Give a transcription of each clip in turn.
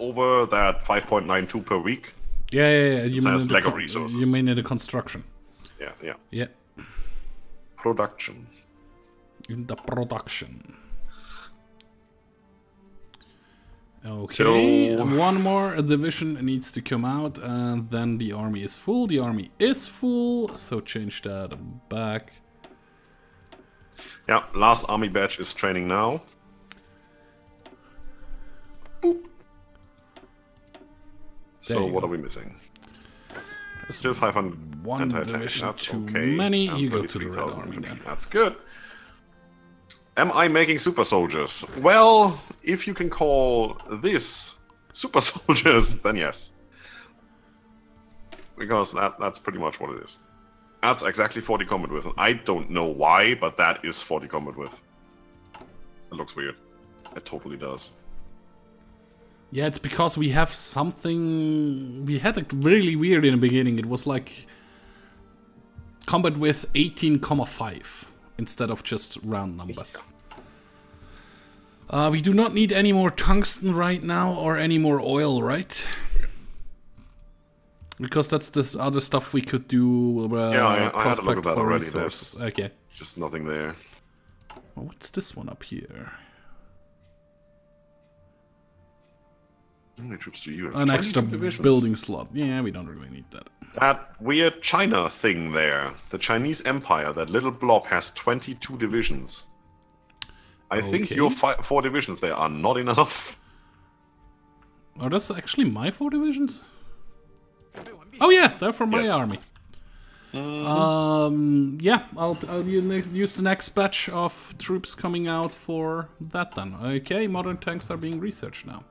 over that 5.92 per week. Yeah. You mean lack of resources. You mean in the construction? Yeah. Production. In the production. Okay, So, one more division needs to come out, and then the army is full. The army is full, so change that back. yeah, last army batch is training now. Boop. So what are we missing? Still 500 one anti-tank. division That's too okay. many. And You go to the Red 33,000 Army then. That's good. Am I making super soldiers? Well, if you can call this super soldiers, then yes. Because that's pretty much what it is. That's exactly 40 combat width. I don't know why, but that is 40 combat width. It looks weird. It totally does. Yeah, it's because we have something... We had it really weird in the beginning. It was like... combat width 18,5 instead of just round numbers. We do not need any more tungsten right now or any more oil, right? Because that's the other stuff we could do. Yeah, I had a look at that for already. resources. There's Okay. just nothing there. Well, what's this one up here? How many troops do you have? An extra 22 divisions. building slot. Yeah, we don't really need that. That weird China thing there. The Chinese Empire, that little blob has 22 divisions. I think your 4 divisions there are not enough. Are those actually my 4 divisions? Oh yeah, they're from my army. Yeah, I'll use the next batch of troops coming out for that then. Okay, modern tanks are being researched now.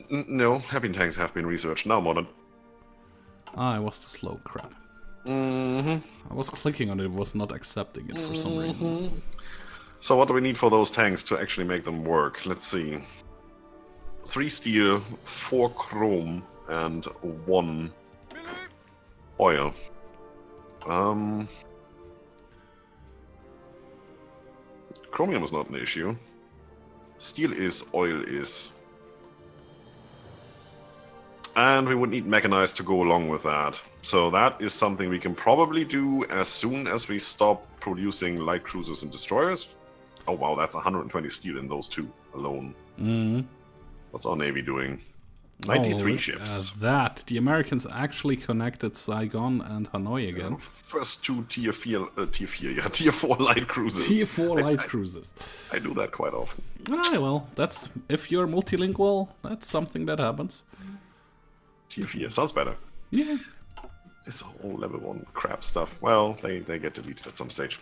No, heavy tanks have been researched, now modern. Ah, it was the slow crap. I was clicking on it, was not accepting it for some reason. So what do we need for those tanks to actually make them work? Let's see. 3 steel, 4 chrome, and 1 oil. Chromium is not an issue. Steel is, oil is. And we would need mechanized to go along with that. So that is something we can probably do as soon as we stop producing light cruisers and destroyers. Oh wow, that's 120 steel in those 2 alone. What's our navy doing? 93 ships. That. The Americans actually connected Saigon and Hanoi again. First 2 tier 4 light cruisers. Tier 4 light cruisers. I do that quite often. Ah, well, that's... If you're multilingual, that's something that happens. Tier 4, sounds better. Yeah. It's all level 1 crap stuff. Well, they get deleted at some stage.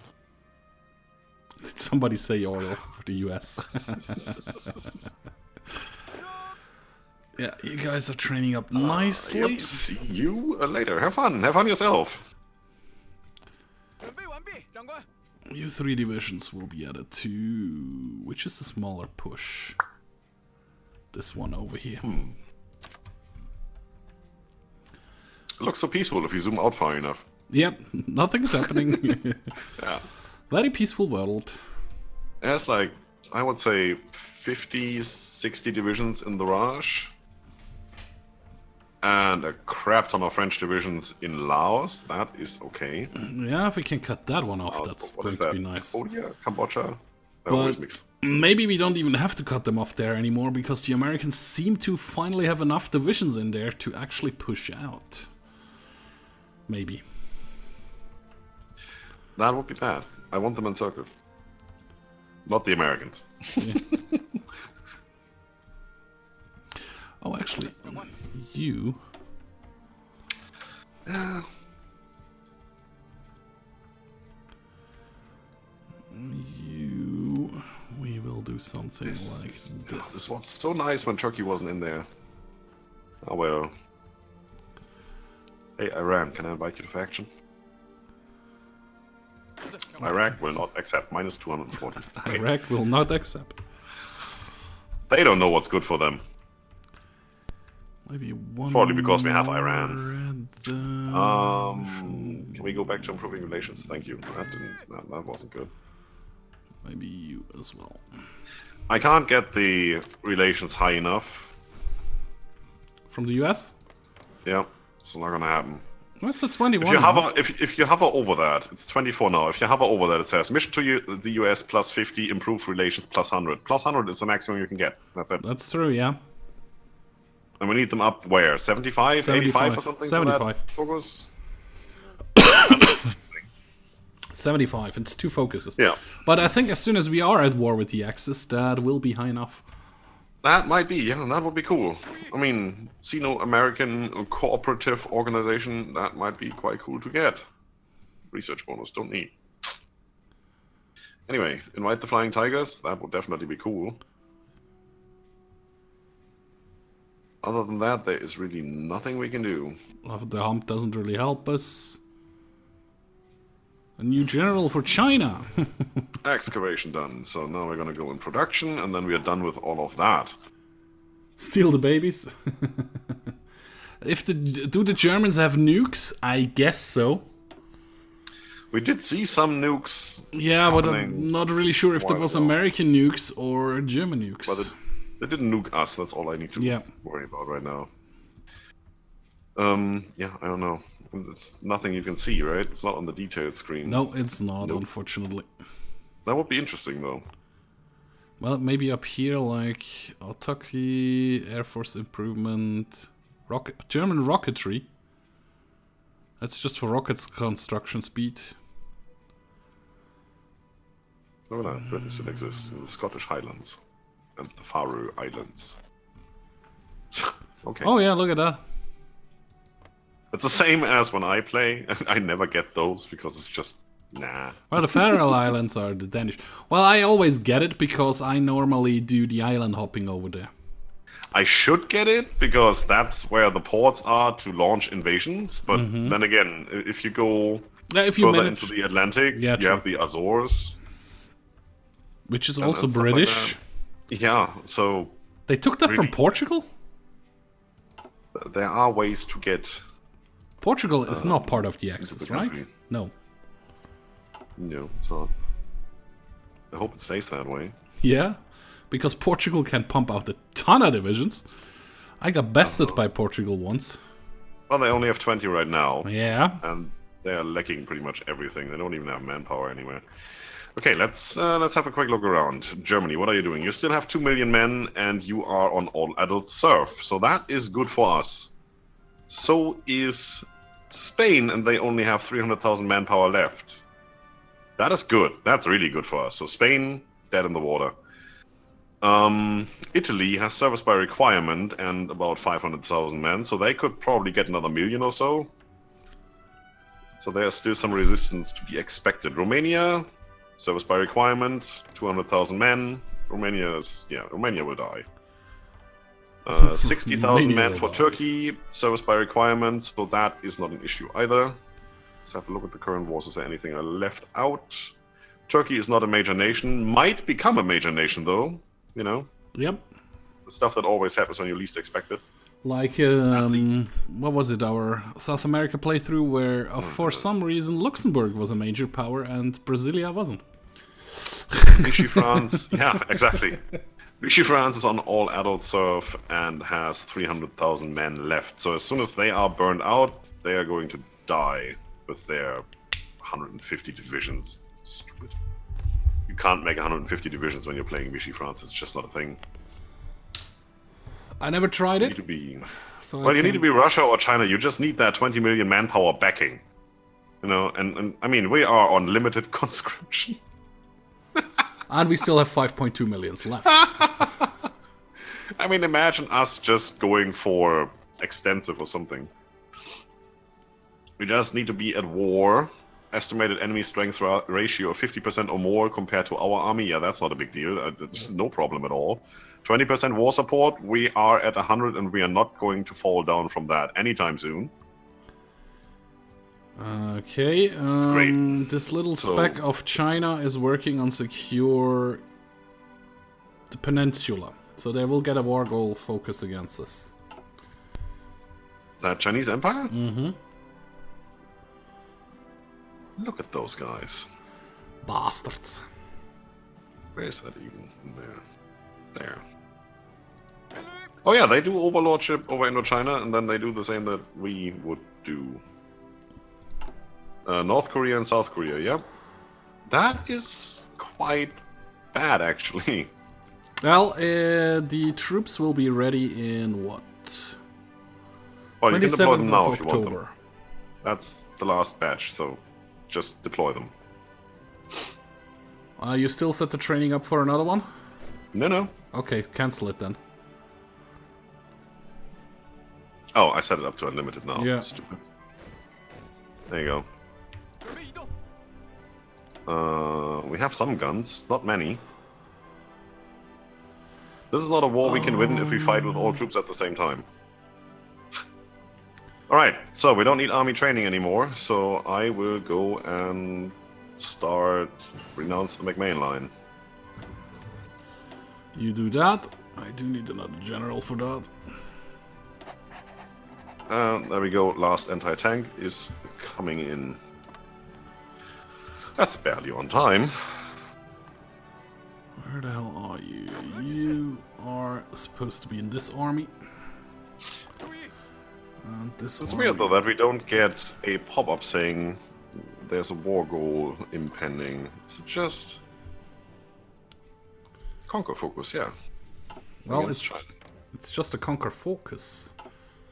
Did somebody say oil for the US? Yeah, you guys are training up nicely. Yep, see you later. Have fun. Have fun yourself. You 3 divisions will be added to... Which is the smaller push? This one over here. It looks so peaceful if you zoom out far enough. Yep, nothing is happening. Yeah. Very peaceful world. There's like, I would say, 50, 60 divisions in the Raj. And a crap ton of French divisions in Laos. That is okay. Yeah, if we can cut that one off, that's going to be nice. Cambodia? Cambodia? They're always mixed. Maybe we don't even have to cut them off there anymore, because the Americans seem to finally have enough divisions in there to actually push out. Maybe. That would be bad. I want them encircled. Not the Americans. Yeah. Oh, actually, you... We will do something like this. This was so nice when Turkey wasn't in there. Oh well. Hey, Iran, can I invite you to faction? Iraq will not accept. Minus 240. Iraq will not accept. They don't know what's good for them. Maybe one. Probably because we have Iran. Can we go back to improving relations? Thank you. That wasn't good. Maybe you as well. I can't get the relations high enough from the US. Yeah, it's not gonna happen. What's a 21? If you hover, if you hover over that, it's 24 now. If you hover over that, it says mission to the US plus 50, improved relations plus 100. Plus 100 is the maximum you can get. That's it. That's true, yeah. And we need them up where? 75, 85 or something? 75. Focus? 75. It's 2 focuses. Yeah. But I think as soon as we are at war with the Axis, that will be high enough. That might be, yeah, that would be cool. I mean, Sino-American cooperative organization, that might be quite cool to get. Research bonus, don't need. Anyway, invite the Flying Tigers, that would definitely be cool. Other than that, there is really nothing we can do. The hump doesn't really help us. A new general for China. Excavation done. So now we're gonna go in production, and then we are done with all of that. Steal the babies. Do the Germans have nukes? I guess so. We did see some nukes. Yeah, but I'm not really sure if there was American nukes or German nukes. But they didn't nuke us. That's all I need to worry about right now. Yeah, I don't know. It's nothing you can see, right? It's not on the detailed screen. No, it's not, unfortunately. That would be interesting, though. Well, maybe up here, like Autoki, Air Force Improvement, German rocketry. That's just for rockets construction speed. No, Britain still exists in the Scottish Highlands and the Faroe Islands. Okay. Oh yeah, look at that. It's the same as when I play. I never get those because it's just, nah. Well, the Faroe Islands are the Danish. Well, I always get it because I normally do the island hopping over there. I should get it because that's where the ports are to launch invasions. But then again, if you go further into the Atlantic, you have the Azores. Which is also British. Like yeah, so... They took that from Portugal? There are ways to get... Portugal is not part of the Axis, right? No. No, it's not. I hope it stays that way. Yeah, because Portugal can pump out a ton of divisions. I got bested by Portugal once. Well, they only have 20 right now. Yeah. And they're lacking pretty much everything. They don't even have manpower anywhere. Okay, let's have a quick look around. Germany, what are you doing? You still have 2 million men, and you are on all-adult serf. So that is good for us. So is Spain, and they only have 300,000 manpower left. That is good. That's really good for us. So Spain, dead in the water. Italy has service by requirement and about 500,000 men, so they could probably get another million or so. So there's still some resistance to be expected. Romania, service by requirement, 200,000 men. Romania will die. 60,000 men for Turkey, service by requirement, so that is not an issue either. Let's have a look at the current wars. Is there anything I left out? Turkey is not a major nation. Might become a major nation, though. You know? Yep. The stuff that always happens when you least expect it. Like, what was it? Our South America playthrough where, for some reason, Luxembourg was a major power and Brasilia wasn't. Vichy France, yeah, exactly. Vichy France is on all-adult serf and has 300,000 men left. So as soon as they are burned out, they are going to die with their 150 divisions. Stupid. You can't make 150 divisions when you're playing Vichy France. It's just not a thing. I never tried it. You need to be Russia or China. You just need that 20 million manpower backing. You know, and I mean, we are on limited conscription. And we still have 5.2 millions left. I mean, imagine us just going for extensive or something. We just need to be at war. Estimated enemy strength ratio of 50% or more compared to our army. Yeah, that's not a big deal. It's no problem at all. 20% war support. We are at 100 and we are not going to fall down from that anytime soon. Okay, great. This little speck of China is working on secure the peninsula. So they will get a war goal focused against us. That Chinese empire? Mm-hmm. Look at those guys. Bastards. Where is that even? There. There. Oh yeah, they do overlordship over Indochina, and then they do the same that we would do. North Korea and South Korea, yep. That is quite bad, actually. Well, the troops will be ready in what? Well, you can deploy them 27th now of if you want them. October. That's the last batch, so just deploy them. You still set the training up for another one? No. Okay, cancel it then. Oh, I set it up to unlimited now. Yeah. Stupid. There you go. We have some guns, not many. This is not a war we can win if we fight with all troops at the same time. Alright, so we don't need army training anymore, so I will go and renounce the McMahon line. You do that. I do need another general for that. And there we go, last anti-tank is coming in. That's barely on time. Where the hell are you? You are supposed to be in this army. And this It's army. weird though that we don't get a pop-up saying there's a war goal impending. Is it just conquer focus? Yeah. Well, Against China. it's just a conquer focus.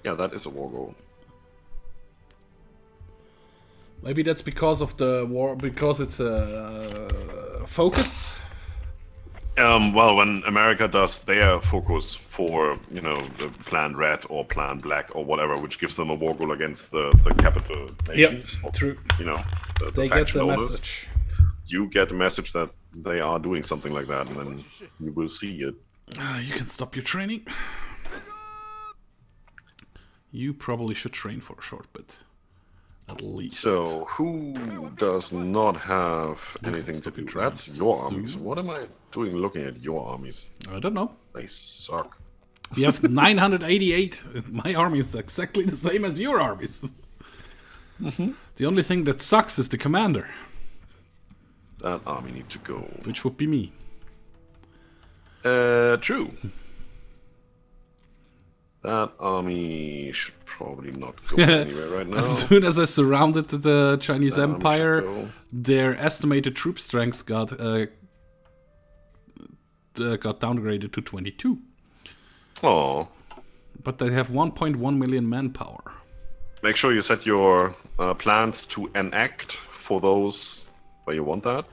Yeah, that is a war goal. Maybe that's because of the war, because it's a focus. Well, when America does their focus for, you know, the Plan Red or Plan Black or whatever, which gives them a war goal against the capital nations, or, True. you know, the They get faction the owners, message. you get a message that they are doing something like that, and then you will see it. You can stop your training. You probably should train for a short bit. At least. So, who does not have anything to stop do? your training That's your soon. armies. What am I doing looking at your armies? I don't know. They suck. We have 988. My army is exactly the same as your armies. The only thing that sucks is the commander, That army need to go. which would be me. True. That army should probably not go anywhere right now. As soon as I surrounded the Chinese That army Empire, should go. their estimated troop strengths got downgraded to 22. Oh, But they have 1.1 million manpower. make sure you set your plans to enact for those where you want that.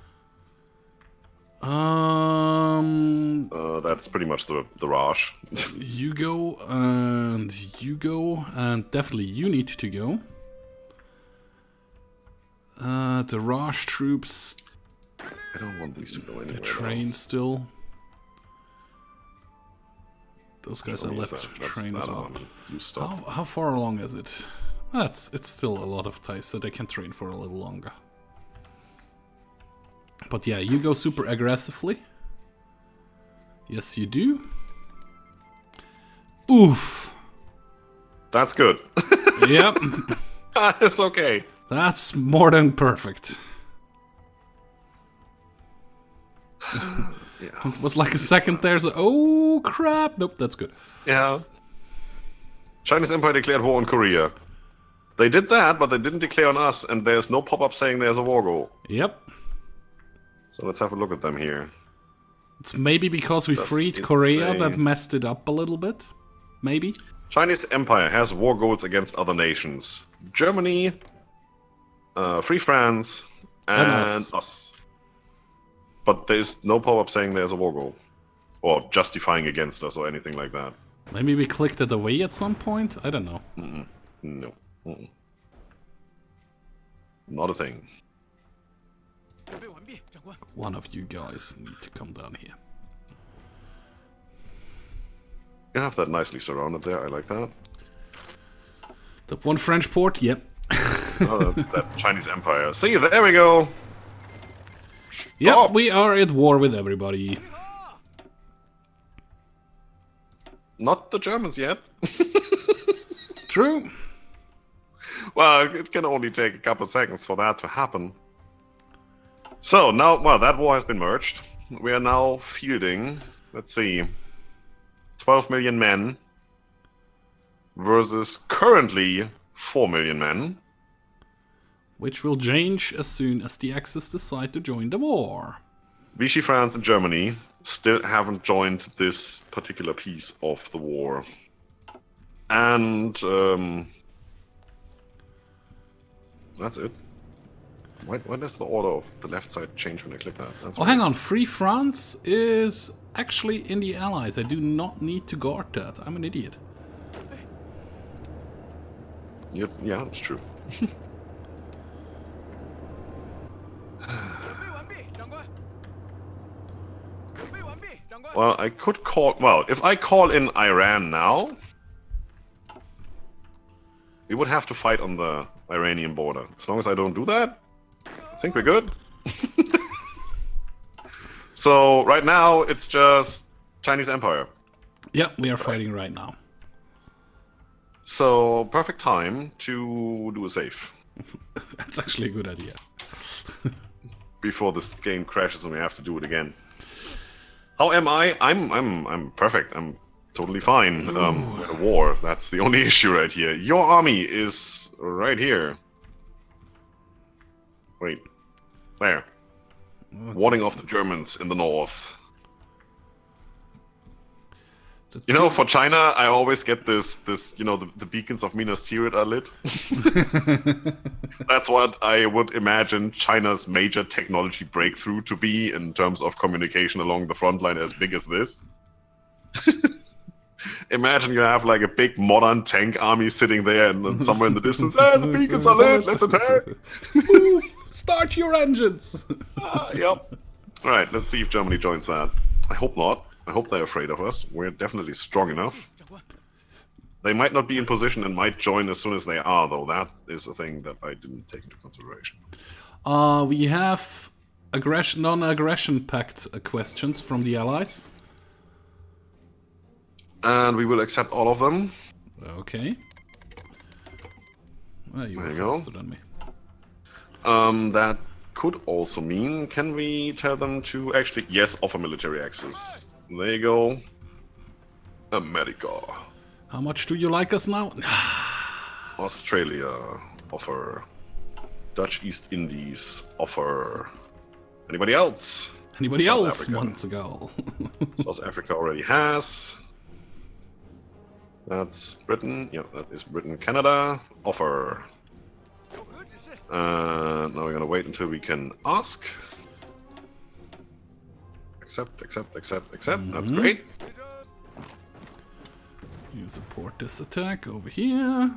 That's pretty much the rush. You go, and definitely you need to go. The Raj troops I don't want these to go anywhere. train still. Those guys are Don't use let that. That's train that as well. army. You stop. How far along is it? It's still a lot of ties, so they can train for a little longer. But yeah, you go super aggressively. Yes, you do. Oof. That's good. Yep. It's okay. That's more than perfect. Yeah. It was like a second there, so oh crap. Nope, that's good. Yeah. Chinese Empire declared war on Korea. They did that, but they didn't declare on us, and there's no pop-up saying there's a war goal. Yep. So let's have a look at them here. It's maybe because we Does freed it Korea say- that messed it up a little bit. Maybe. Chinese Empire has war goals against other nations. Germany, Free France, and us. us. But there's no pop-up saying there's a war goal. Or justifying against us or anything like that. Maybe we clicked it away at some point. I don't know. No. Mm-mm. Not a thing. One of you guys need to come down here. You have that nicely surrounded there, I like that. Top one French port. Yep. That Chinese Empire. See, there we go! Yep. Stop. We are at war with everybody. Not the Germans yet. True. Well, it can only take a couple seconds for that to happen. So, now, well, that war has been merged. We are now fielding, let's see, 12 million men versus currently 4 million men. Which will change as soon as the Axis decide to join the war. Vichy France and Germany still haven't joined this particular piece of the war. And that's it. Why does the order of the left side change when I click that? That's Oh, hang on. Free France is actually in the Allies. I do not need to guard that. I'm an idiot. Yeah, it's true. Well, I could call... Well, if I call in Iran now, we would have to fight on the Iranian border. As long as I don't do that, I think we're good. So, right now, it's just Chinese Empire. Yeah, we are fighting right now. So, perfect time to do a save. That's actually a good idea. Before this game crashes and we have to do it again. How am I? I'm perfect. I'm totally fine. With the war. That's the only issue right here. Your army is right here. Wait. There. Warding off the Germans in the north. You know, for China, I always get this, you know, the beacons of Minas Tirith are lit. That's what I would imagine China's major technology breakthrough to be in terms of communication along the front line as big as this. Imagine you have like a big modern tank army sitting there and somewhere in the distance, the beacons are lit, let's attack! Move! Start your engines! Yep. Alright, let's see if Germany joins that. I hope not. I hope they're afraid of us. We're definitely strong enough. They might not be in position and might join as soon as they are, though. That is a thing that I didn't take into consideration. We have non-aggression pact questions from the Allies. And we will accept all of them. Okay. Well, you were There you faster go. than me. That could also mean, can we tell them to actually, yes, offer military access. There you go. America. How much do you like us now? Australia, offer. Dutch East Indies, offer. Anybody else? Anybody South else Africa. wants to go? South Africa already has. That's Britain. Yeah, that is Britain. Canada, offer. Now we're gonna wait until we can ask. Accept. That's great. You support this attack over here.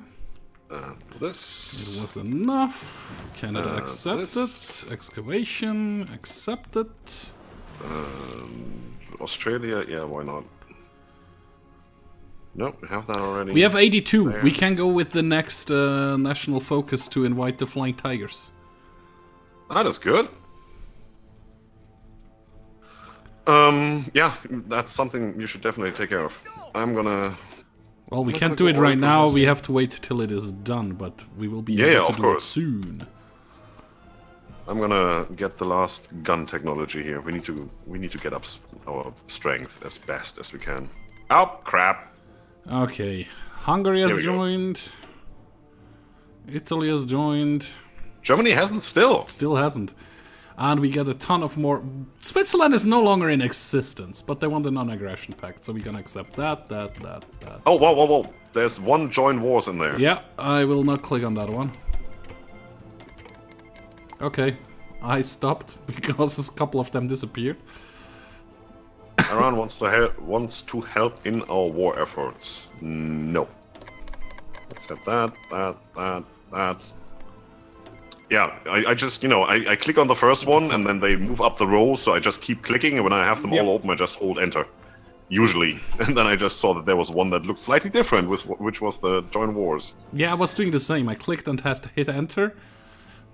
This. It was enough. Canada accepted. this. Excavation accepted. Australia, yeah, why not? Nope, we have that already. We have 82. There. We can go with the next national focus to invite the Flying Tigers. That is good. Yeah, that's something you should definitely take care of. I'm gonna... Well, we Not can't gonna do go it right over now. this. We have to wait till it is done, but we will be Yeah, able to of do course. it soon. I'm gonna get the last gun technology here. We need to get up our strength as best as we can. Oh, crap. Okay. Hungary has Here we go. joined. Italy has joined. Germany hasn't still. Still hasn't. And we get a ton of more... Switzerland is no longer in existence, but they want a non-aggression pact, so we can accept that. Oh, whoa. There's one join wars in there. Yeah, I will not click on that one. Okay, I stopped because a couple of them disappeared. Iran wants to help in our war efforts. No. Accept that. Yeah, I just, you know, I click on the first one and then they move up the row, so I just keep clicking, and when I have them all open, I just hold enter. Usually. And then I just saw that there was one that looked slightly different, which was the join wars. Yeah, I was doing the same. I clicked and had to hit enter.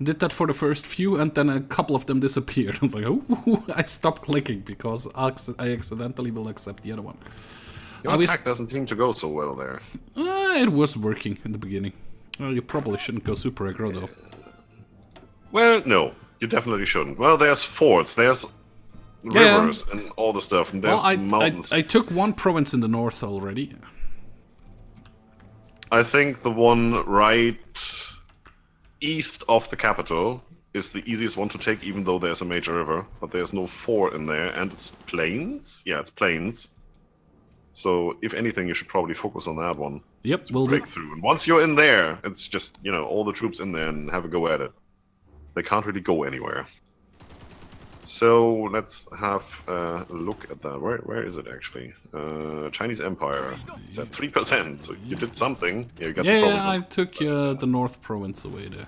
Did that for the first few, and then a couple of them disappeared. I was like, oh, I stopped clicking because I accidentally will accept the other one. Your attack doesn't seem to go so well there. It was working in the beginning. Well, you probably shouldn't go super aggro though. Well, no, you definitely shouldn't. Well, there's forts, there's rivers, and all the stuff, and there's mountains. I took one province in the north already. I think the one right east of the capital is the easiest one to take, even though there's a major river. But there's no fort in there, and it's plains. Yeah, it's plains. So if anything, you should probably focus on that one. Yep, we'll break through. And once you're in there, it's just, you know, all the troops in there and have a go at it. They can't really go anywhere. So let's have a look at that. Where is it actually? Chinese Empire. It's at 3%. So you did something. Yeah, you got the province. I took the North Province away there.